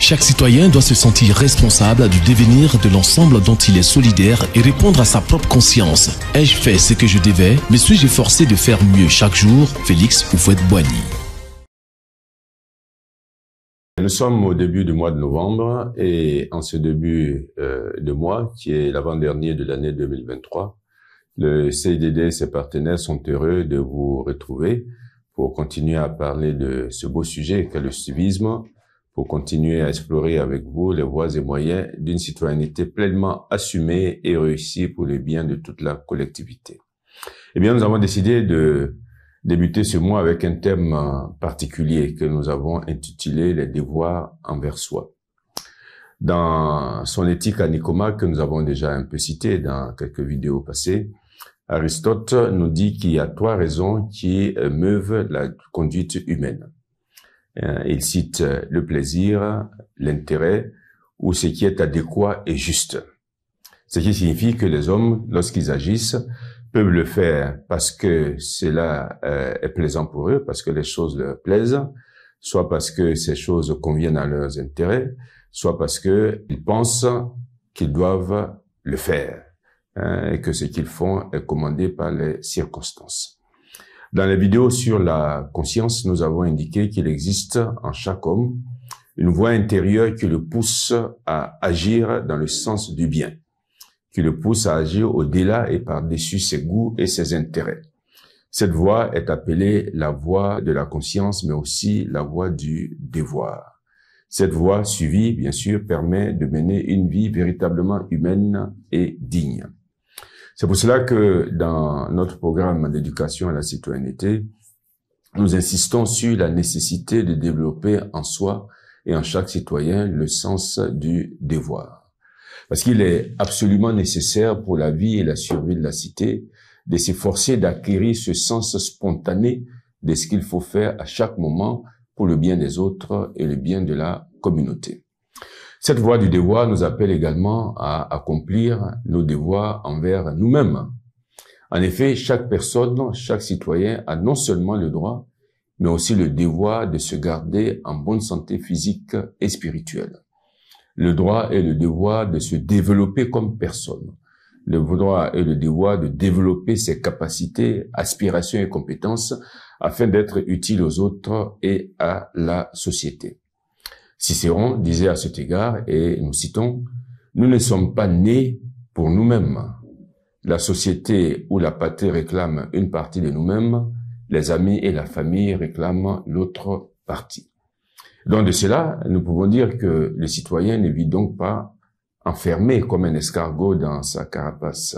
Chaque citoyen doit se sentir responsable du devenir de l'ensemble dont il est solidaire et répondre à sa propre conscience. Ai-je fait ce que je devais? Me suis-je forcé de faire mieux chaque jour? Félix Houphouët-Boigny. Nous sommes au début du mois de novembre et en ce début de mois, qui est l'avant-dernier de l'année 2023, le CIDD et ses partenaires sont heureux de vous retrouver pour continuer à parler de ce beau sujet qu'est le civisme, pour continuer à explorer avec vous les voies et moyens d'une citoyenneté pleinement assumée et réussie pour le bien de toute la collectivité. Eh bien, nous avons décidé de débuter ce mois avec un thème particulier que nous avons intitulé « Les devoirs envers soi ». Dans son éthique à Nicomaque, que nous avons déjà un peu cité dans quelques vidéos passées, Aristote nous dit qu'il y a 3 raisons qui meuvent la conduite humaine. Il cite le plaisir, l'intérêt ou ce qui est adéquat et juste. Ce qui signifie que les hommes, lorsqu'ils agissent, peuvent le faire parce que cela est plaisant pour eux, parce que les choses leur plaisent, soit parce que ces choses conviennent à leurs intérêts, soit parce que ils pensent qu'ils doivent le faire, et que ce qu'ils font est commandé par les circonstances. Dans les vidéos sur la conscience, nous avons indiqué qu'il existe en chaque homme une voix intérieure qui le pousse à agir dans le sens du bien, qui le pousse à agir au-delà et par-dessus ses goûts et ses intérêts. Cette voix est appelée la voix de la conscience, mais aussi la voix du devoir. Cette voie suivie, bien sûr, permet de mener une vie véritablement humaine et digne. C'est pour cela que dans notre programme d'éducation à la citoyenneté, nous insistons sur la nécessité de développer en soi et en chaque citoyen le sens du devoir. Parce qu'il est absolument nécessaire pour la vie et la survie de la cité de s'efforcer d'acquérir ce sens spontané de ce qu'il faut faire à chaque moment pour le bien des autres et le bien de la communauté. Cette voie du devoir nous appelle également à accomplir nos devoirs envers nous-mêmes. En effet, chaque personne, chaque citoyen a non seulement le droit, mais aussi le devoir de se garder en bonne santé physique et spirituelle. Le droit et le devoir de se développer comme personne. Le droit et le devoir de développer ses capacités, aspirations et compétences afin d'être utile aux autres et à la société. Cicéron disait à cet égard, et nous citons, « Nous ne sommes pas nés pour nous-mêmes. La société ou la patrie réclame une partie de nous-mêmes, les amis et la famille réclament l'autre partie. » Donc de cela, nous pouvons dire que le citoyen ne vit donc pas enfermé comme un escargot dans sa carapace.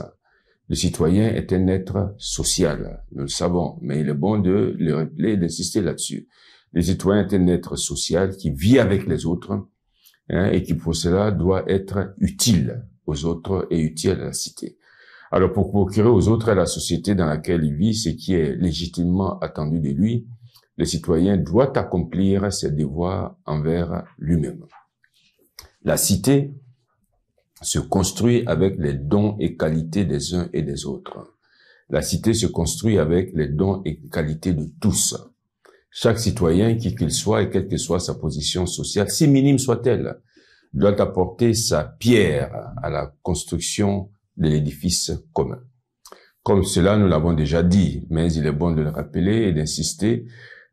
Le citoyen est un être social, nous le savons, mais il est bon de le rappeler et d'insister là-dessus. Le citoyen est un être social qui vit avec les autres et qui pour cela doit être utile aux autres et utile à la cité. Alors pour procurer aux autres et à la société dans laquelle il vit ce qui est légitimement attendu de lui, le citoyen doit accomplir ses devoirs envers lui-même. La cité se construit avec les dons et qualités des uns et des autres. La cité se construit avec les dons et qualités de tous. Chaque citoyen, qui qu'il soit et quelle que soit sa position sociale, si minime soit-elle, doit apporter sa pierre à la construction de l'édifice commun. Comme cela, nous l'avons déjà dit, mais il est bon de le rappeler et d'insister,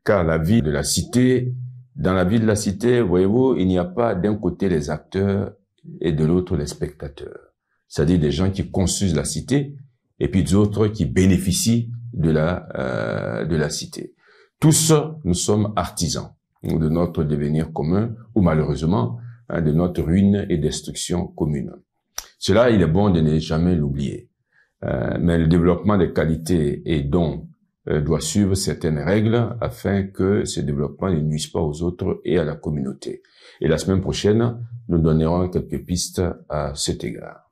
car la vie de la cité, dans la vie de la cité, voyez-vous, il n'y a pas d'un côté les acteurs et de l'autre les spectateurs. C'est-à-dire des gens qui construisent la cité et puis d'autres qui bénéficient de la cité. Tous, nous sommes artisans de notre devenir commun ou malheureusement de notre ruine et destruction commune. Cela, il est bon de ne jamais l'oublier. Mais le développement des qualités et dons doit suivre certaines règles afin que ce développement ne nuise pas aux autres et à la communauté. Et la semaine prochaine, nous donnerons quelques pistes à cet égard.